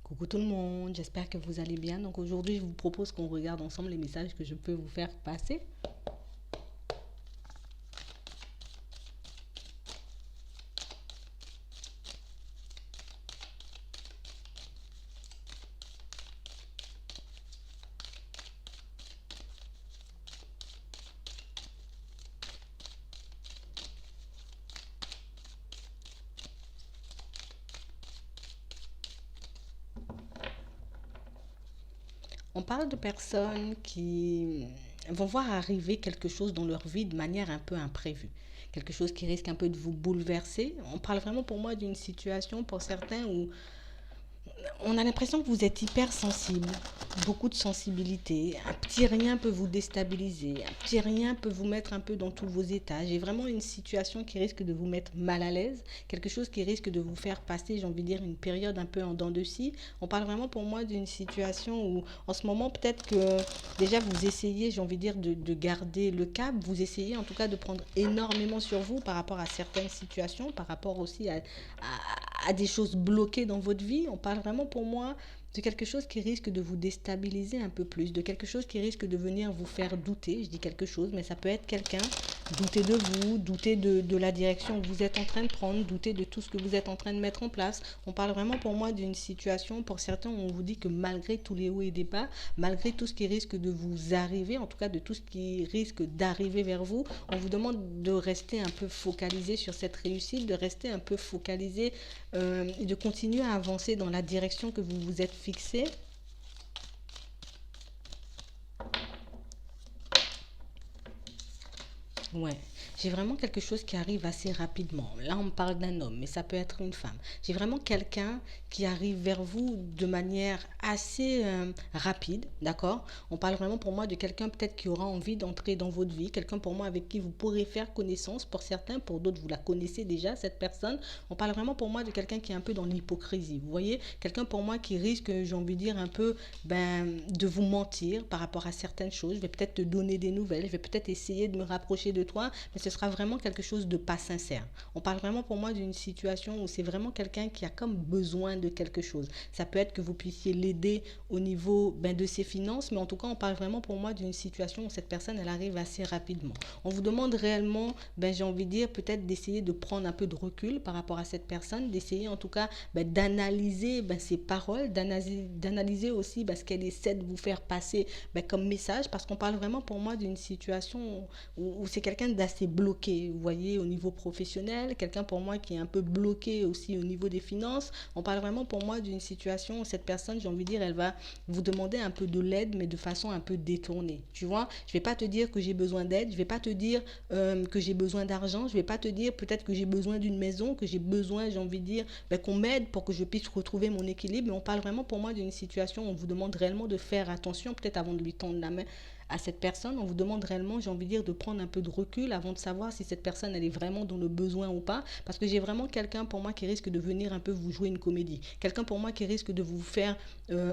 Coucou tout le monde, j'espère que vous allez bien. Donc aujourd'hui, je vous propose qu'on regarde ensemble les messages que je peux vous faire passer. On parle de personnes qui vont voir arriver quelque chose dans leur vie de manière un peu imprévue. Quelque chose qui risque un peu de vous bouleverser. On parle vraiment pour moi d'une situation pour certains où on a l'impression que vous êtes hypersensible, beaucoup de sensibilité. Un petit rien peut vous déstabiliser, un petit rien peut vous mettre un peu dans tous vos états. J'ai vraiment une situation qui risque de vous mettre mal à l'aise, quelque chose qui risque de vous faire passer, j'ai envie de dire, une période un peu en dents de scie. On parle vraiment pour moi d'une situation où, en ce moment, peut-être que déjà vous essayez, j'ai envie de dire, de garder le cap, vous essayez en tout cas de prendre énormément sur vous par rapport à certaines situations, par rapport aussi à des choses bloquées dans votre vie. On parle vraiment pour moi de quelque chose qui risque de vous déstabiliser un peu plus, de quelque chose qui risque de venir vous faire douter. Je dis quelque chose, mais ça peut être quelqu'un, douter de vous, douter de la direction que vous êtes en train de prendre, douter de tout ce que vous êtes en train de mettre en place. On parle vraiment pour moi d'une situation, pour certains, où on vous dit que malgré tous les hauts et les bas, malgré tout ce qui risque de vous arriver, en tout cas de tout ce qui risque d'arriver vers vous, on vous demande de rester un peu focalisé sur cette réussite, de rester un peu focalisé et de continuer à avancer dans la direction que vous vous êtes fixée. Ouais, j'ai vraiment quelque chose qui arrive assez rapidement. Là, on me parle d'un homme, mais ça peut être une femme. J'ai vraiment quelqu'un qui arrive vers vous de manière assez rapide, d'accord? On parle vraiment pour moi de quelqu'un peut-être qui aura envie d'entrer dans votre vie, quelqu'un pour moi avec qui vous pourrez faire connaissance. Pour certains, pour d'autres, vous la connaissez déjà, cette personne. On parle vraiment pour moi de quelqu'un qui est un peu dans l'hypocrisie. Vous voyez, quelqu'un pour moi qui risque, j'ai envie de dire, un peu de vous mentir par rapport à certaines choses. Je vais peut-être te donner des nouvelles, je vais peut-être essayer de me rapprocher de toi, mais ce sera vraiment quelque chose de pas sincère. On parle vraiment pour moi d'une situation où c'est vraiment quelqu'un qui a comme besoin de quelque chose. Ça peut être que vous puissiez l'aider au niveau de ses finances, mais en tout cas, on parle vraiment pour moi d'une situation où cette personne, elle arrive assez rapidement. On vous demande réellement, j'ai envie de dire, peut-être d'essayer de prendre un peu de recul par rapport à cette personne, d'essayer en tout cas d'analyser ses paroles, d'analyser aussi ce qu'elle essaie de vous faire passer comme message, parce qu'on parle vraiment pour moi d'une situation où c'est quelqu'un d'assez bloqué, vous voyez, au niveau professionnel, quelqu'un pour moi qui est un peu bloqué aussi au niveau des finances. On parle vraiment pour moi d'une situation où cette personne, j'ai envie de dire, elle va vous demander un peu de l'aide, mais de façon un peu détournée. Tu vois, je vais pas te dire que j'ai besoin d'aide, je vais pas te dire que j'ai besoin d'argent, je vais pas te dire peut-être que j'ai besoin d'une maison, que j'ai besoin, j'ai envie de dire, qu'on m'aide pour que je puisse retrouver mon équilibre. Mais on parle vraiment pour moi d'une situation où on vous demande réellement de faire attention, peut-être avant de lui tendre la main à cette personne. On vous demande réellement, j'ai envie de dire, de prendre un peu de recul avant de savoir si cette personne, elle est vraiment dans le besoin ou pas. Parce que j'ai vraiment quelqu'un pour moi qui risque de venir un peu vous jouer une comédie. Quelqu'un pour moi qui risque de vous faire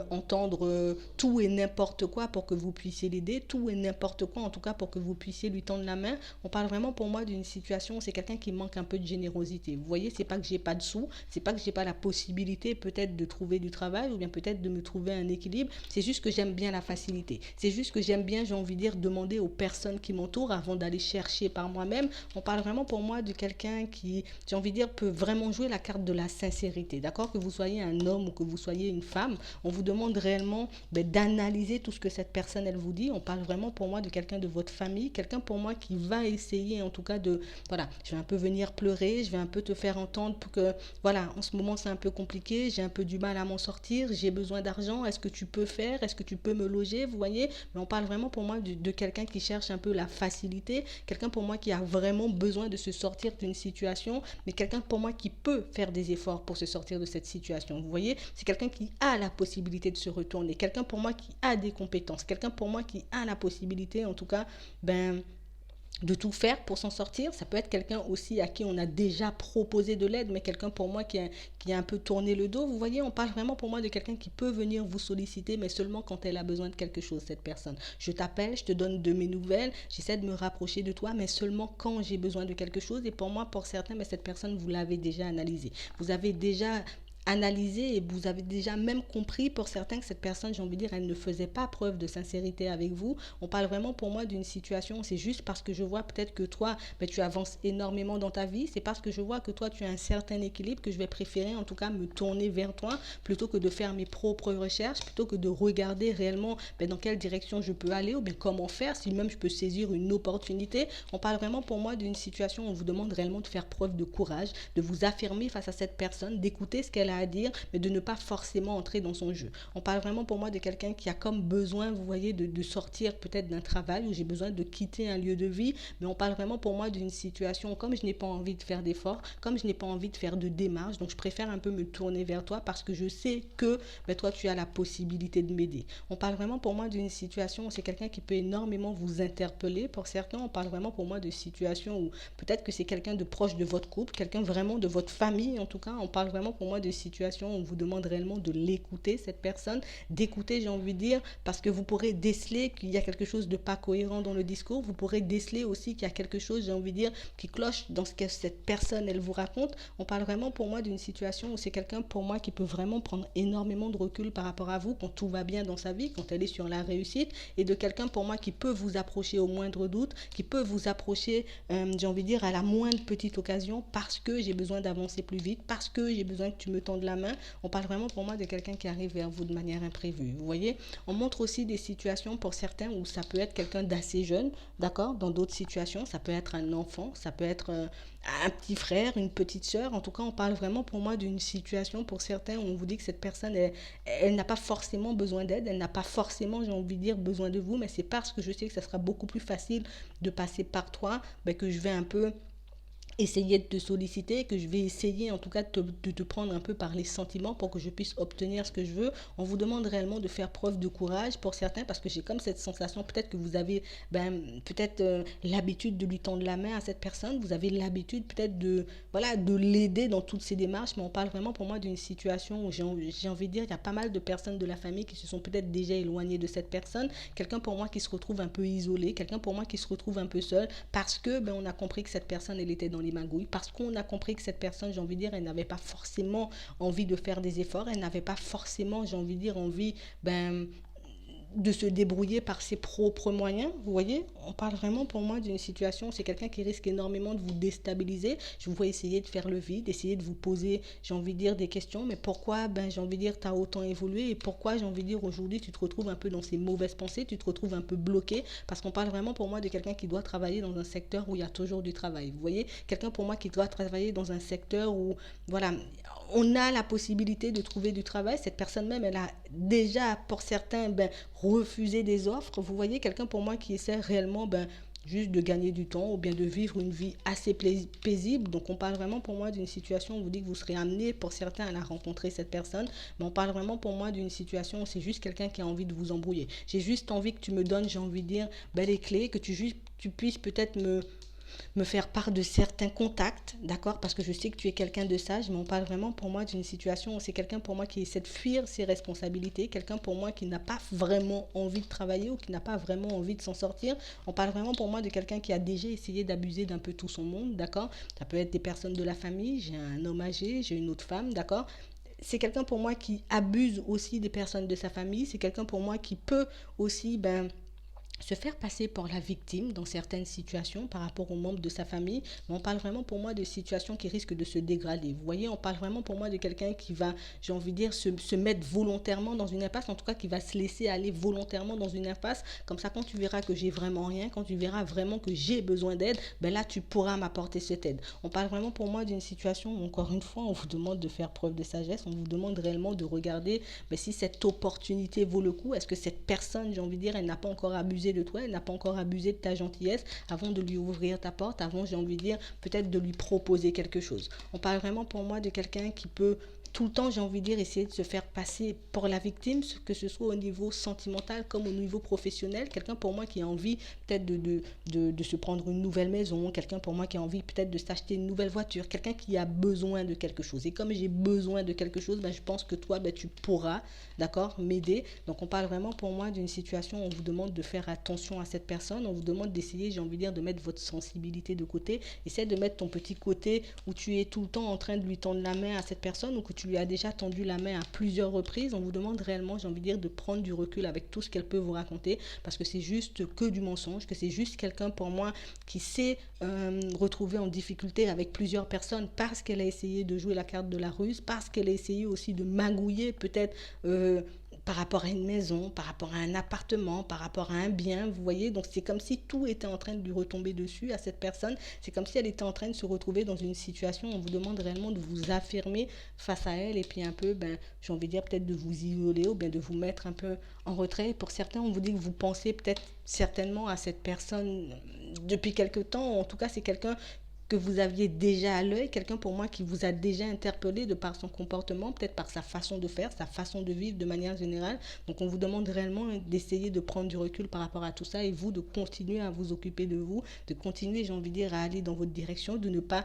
entendre tout et n'importe quoi pour que vous puissiez l'aider, tout et n'importe quoi en tout cas pour que vous puissiez lui tendre la main. On parle vraiment pour moi d'une situation où c'est quelqu'un qui manque un peu de générosité. Vous voyez, c'est pas que j'ai pas de sous, c'est pas que j'ai pas la possibilité peut-être de trouver du travail ou bien peut-être de me trouver un équilibre. C'est juste que j'aime bien la facilité. C'est juste que j'aime bien, j'ai envie de dire, demander aux personnes qui m'entourent avant d'aller chercher par moi-même. On parle vraiment pour moi de quelqu'un qui, j'ai envie de dire, peut vraiment jouer la carte de la sincérité. D'accord? Que vous soyez un homme ou que vous soyez une femme, on vous demande réellement d'analyser tout ce que cette personne, elle vous dit. On parle vraiment pour moi de quelqu'un de votre famille, quelqu'un pour moi qui va essayer en tout cas de, voilà, je vais un peu venir pleurer, je vais un peu te faire entendre pour que, voilà, en ce moment c'est un peu compliqué, j'ai un peu du mal à m'en sortir, j'ai besoin d'argent, est-ce que tu peux faire, est-ce que tu peux me loger, vous voyez? Mais on parle vraiment pour moi de quelqu'un qui cherche un peu la facilité, quelqu'un pour moi qui a vraiment besoin de se sortir d'une situation, mais quelqu'un pour moi qui peut faire des efforts pour se sortir de cette situation. Vous voyez, c'est quelqu'un qui a la possibilité de se retourner, quelqu'un pour moi qui a des compétences, quelqu'un pour moi qui a la possibilité, en tout cas, de tout faire pour s'en sortir. Ça peut être quelqu'un aussi à qui on a déjà proposé de l'aide, mais quelqu'un pour moi qui a un peu tourné le dos. Vous voyez, on parle vraiment pour moi de quelqu'un qui peut venir vous solliciter, mais seulement quand elle a besoin de quelque chose, cette personne. Je t'appelle, je te donne de mes nouvelles, j'essaie de me rapprocher de toi, mais seulement quand j'ai besoin de quelque chose. Et pour moi, pour certains, mais cette personne, vous l'avez déjà analysé. Vous avez déjà analysé et vous avez déjà même compris pour certains que cette personne, j'ai envie de dire, elle ne faisait pas preuve de sincérité avec vous. On parle vraiment pour moi d'une situation, c'est juste parce que je vois peut-être que toi, ben, tu avances énormément dans ta vie, c'est parce que je vois que toi, tu as un certain équilibre que je vais préférer en tout cas me tourner vers toi plutôt que de faire mes propres recherches, plutôt que de regarder réellement ben, dans quelle direction je peux aller ou bien comment faire, si même je peux saisir une opportunité. On parle vraiment pour moi d'une situation où on vous demande réellement de faire preuve de courage, de vous affirmer face à cette personne, d'écouter ce qu'elle a à dire, mais de ne pas forcément entrer dans son jeu. On parle vraiment pour moi de quelqu'un qui a comme besoin, vous voyez, de sortir peut-être d'un travail où j'ai besoin de quitter un lieu de vie, mais on parle vraiment pour moi d'une situation comme je n'ai pas envie de faire d'efforts, comme je n'ai pas envie de faire de démarches, donc je préfère un peu me tourner vers toi parce que je sais que ben, toi tu as la possibilité de m'aider. On parle vraiment pour moi d'une situation où c'est quelqu'un qui peut énormément vous interpeller. Pour certains, on parle vraiment pour moi de situation où peut-être que c'est quelqu'un de proche de votre couple, quelqu'un vraiment de votre famille en tout cas. On parle vraiment pour moi de situation où on vous demande réellement de l'écouter, cette personne, d'écouter, j'ai envie de dire, parce que vous pourrez déceler qu'il y a quelque chose de pas cohérent dans le discours. Vous pourrez déceler aussi qu'il y a quelque chose, j'ai envie de dire, qui cloche dans ce que cette personne, elle vous raconte. On parle vraiment pour moi d'une situation où c'est quelqu'un pour moi qui peut vraiment prendre énormément de recul par rapport à vous quand tout va bien dans sa vie, quand elle est sur la réussite, et de quelqu'un pour moi qui peut vous approcher au moindre doute, qui peut vous approcher, j'ai envie de dire, à la moindre petite occasion parce que j'ai besoin d'avancer plus vite, parce que j'ai besoin que tu me tendes la main. On parle vraiment pour moi de quelqu'un qui arrive vers vous de manière imprévue. Vous voyez, on montre aussi des situations pour certains où ça peut être quelqu'un d'assez jeune, d'accord. Dans d'autres situations, ça peut être un enfant, ça peut être un petit frère, une petite sœur. En tout cas, on parle vraiment pour moi d'une situation pour certains où on vous dit que cette personne, elle n'a pas forcément besoin d'aide, elle n'a pas forcément, j'ai envie de dire, besoin de vous, mais c'est parce que je sais que ça sera beaucoup plus facile de passer par toi, ben, que je vais un peu essayer de te solliciter, que je vais essayer en tout cas de te prendre un peu par les sentiments pour que je puisse obtenir ce que je veux. On vous demande réellement de faire preuve de courage pour certains parce que j'ai comme cette sensation, peut-être que vous avez peut-être l'habitude de lui tendre la main à cette personne, vous avez l'habitude peut-être de, voilà, de l'aider dans toutes ces démarches, mais on parle vraiment pour moi d'une situation où j'ai envie de dire, il y a pas mal de personnes de la famille qui se sont peut-être déjà éloignées de cette personne, quelqu'un pour moi qui se retrouve un peu isolé, quelqu'un pour moi qui se retrouve un peu seul parce que ben, on a compris que cette personne, elle était dans les magouilles, parce qu'on a compris que cette personne, j'ai envie de dire, elle n'avait pas forcément envie de faire des efforts, elle n'avait pas forcément, j'ai envie de dire, envie de se débrouiller par ses propres moyens. Vous voyez, on parle vraiment pour moi d'une situation, c'est quelqu'un qui risque énormément de vous déstabiliser. Je vous vois essayer de faire le vide, essayer de vous poser, j'ai envie de dire, des questions, mais pourquoi, j'ai envie de dire, tu as autant évolué et pourquoi, j'ai envie de dire, aujourd'hui, tu te retrouves un peu dans ces mauvaises pensées, tu te retrouves un peu bloqué, parce qu'on parle vraiment pour moi de quelqu'un qui doit travailler dans un secteur où il y a toujours du travail. Vous voyez, quelqu'un pour moi qui doit travailler dans un secteur où, voilà, on a la possibilité de trouver du travail. Cette personne même, elle a déjà, pour certains, refusé des offres. Vous voyez, quelqu'un pour moi qui essaie réellement juste de gagner du temps ou bien de vivre une vie assez paisible. Donc on parle vraiment pour moi d'une situation où on vous dit que vous serez amené pour certains à la rencontrer, cette personne, mais on parle vraiment pour moi d'une situation où c'est juste quelqu'un qui a envie de vous embrouiller. J'ai juste envie que tu me donnes, j'ai envie de dire, les clés, que tu puisses peut-être me faire part de certains contacts, d'accord, parce que je sais que tu es quelqu'un de sage, mais on parle vraiment pour moi d'une situation où c'est quelqu'un pour moi qui essaie de fuir ses responsabilités, quelqu'un pour moi qui n'a pas vraiment envie de travailler ou qui n'a pas vraiment envie de s'en sortir. On parle vraiment pour moi de quelqu'un qui a déjà essayé d'abuser d'un peu tout son monde, d'accord. Ça peut être des personnes de la famille, j'ai un homme âgé, j'ai une autre femme, d'accord. C'est quelqu'un pour moi qui abuse aussi des personnes de sa famille, c'est quelqu'un pour moi qui peut aussi, se faire passer pour la victime dans certaines situations par rapport aux membres de sa famille, mais on parle vraiment pour moi de situations qui risquent de se dégrader. Vous voyez, on parle vraiment pour moi de quelqu'un qui va, j'ai envie de dire, se mettre volontairement dans une impasse, en tout cas qui va se laisser aller volontairement dans une impasse. Comme ça, quand tu verras que j'ai vraiment rien, quand tu verras vraiment que j'ai besoin d'aide, là, tu pourras m'apporter cette aide. On parle vraiment pour moi d'une situation où, encore une fois, on vous demande de faire preuve de sagesse, on vous demande réellement de regarder si cette opportunité vaut le coup, est-ce que cette personne, j'ai envie de dire, elle n'a pas encore abusé de toi, elle n'a pas encore abusé de ta gentillesse avant de lui ouvrir ta porte, avant, j'ai envie de dire, peut-être de lui proposer quelque chose. On parle vraiment pour moi de quelqu'un qui peut tout le temps, j'ai envie de dire, essayer de se faire passer pour la victime, que ce soit au niveau sentimental comme au niveau professionnel. Quelqu'un pour moi qui a envie peut-être de se prendre une nouvelle maison, quelqu'un pour moi qui a envie peut-être de s'acheter une nouvelle voiture, quelqu'un qui a besoin de quelque chose. Et comme j'ai besoin de quelque chose, je pense que toi, tu pourras, d'accord, m'aider. Donc on parle vraiment pour moi d'une situation où on vous demande de faire attention à cette personne, on vous demande d'essayer, j'ai envie de dire, de mettre votre sensibilité de côté. Essaie de mettre ton petit côté où tu es tout le temps en train de lui tendre la main à cette personne ou que tu lui as déjà tendu la main à plusieurs reprises. On vous demande réellement, j'ai envie de dire, de prendre du recul avec tout ce qu'elle peut vous raconter, parce que c'est juste que du mensonge, que c'est juste quelqu'un pour moi qui s'est retrouvé en difficulté avec plusieurs personnes parce qu'elle a essayé de jouer la carte de la ruse, parce qu'elle a essayé aussi de magouiller peut-être par rapport à une maison, par rapport à un appartement, par rapport à un bien, vous voyez. Donc c'est comme si tout était en train de lui retomber dessus à cette personne. C'est comme si elle était en train de se retrouver dans une situation où on vous demande réellement de vous affirmer face à elle et puis un peu, j'ai envie de dire peut-être de vous isoler ou bien de vous mettre un peu en retrait. Pour certains, on vous dit que vous pensez peut-être certainement à cette personne depuis quelque temps. En tout cas, c'est quelqu'un que vous aviez déjà à l'œil, quelqu'un pour moi qui vous a déjà interpellé de par son comportement, peut-être par sa façon de faire, sa façon de vivre de manière générale. Donc on vous demande réellement d'essayer de prendre du recul par rapport à tout ça et vous de continuer à vous occuper de vous, de continuer, j'ai envie de dire, à aller dans votre direction, de ne pas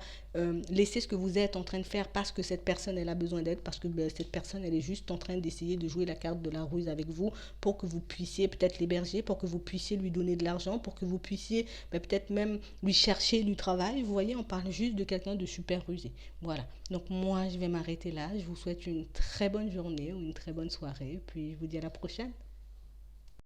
laisser ce que vous êtes en train de faire parce que cette personne elle a besoin d'aide, parce que cette personne elle est juste en train d'essayer de jouer la carte de la ruse avec vous pour que vous puissiez peut-être l'héberger, pour que vous puissiez lui donner de l'argent, pour que vous puissiez peut-être même lui chercher du travail. Vous voyez, on parle juste de quelqu'un de super rusé. Voilà. Donc moi, je vais m'arrêter là. Je vous souhaite une très bonne journée ou une très bonne soirée. Puis je vous dis à la prochaine.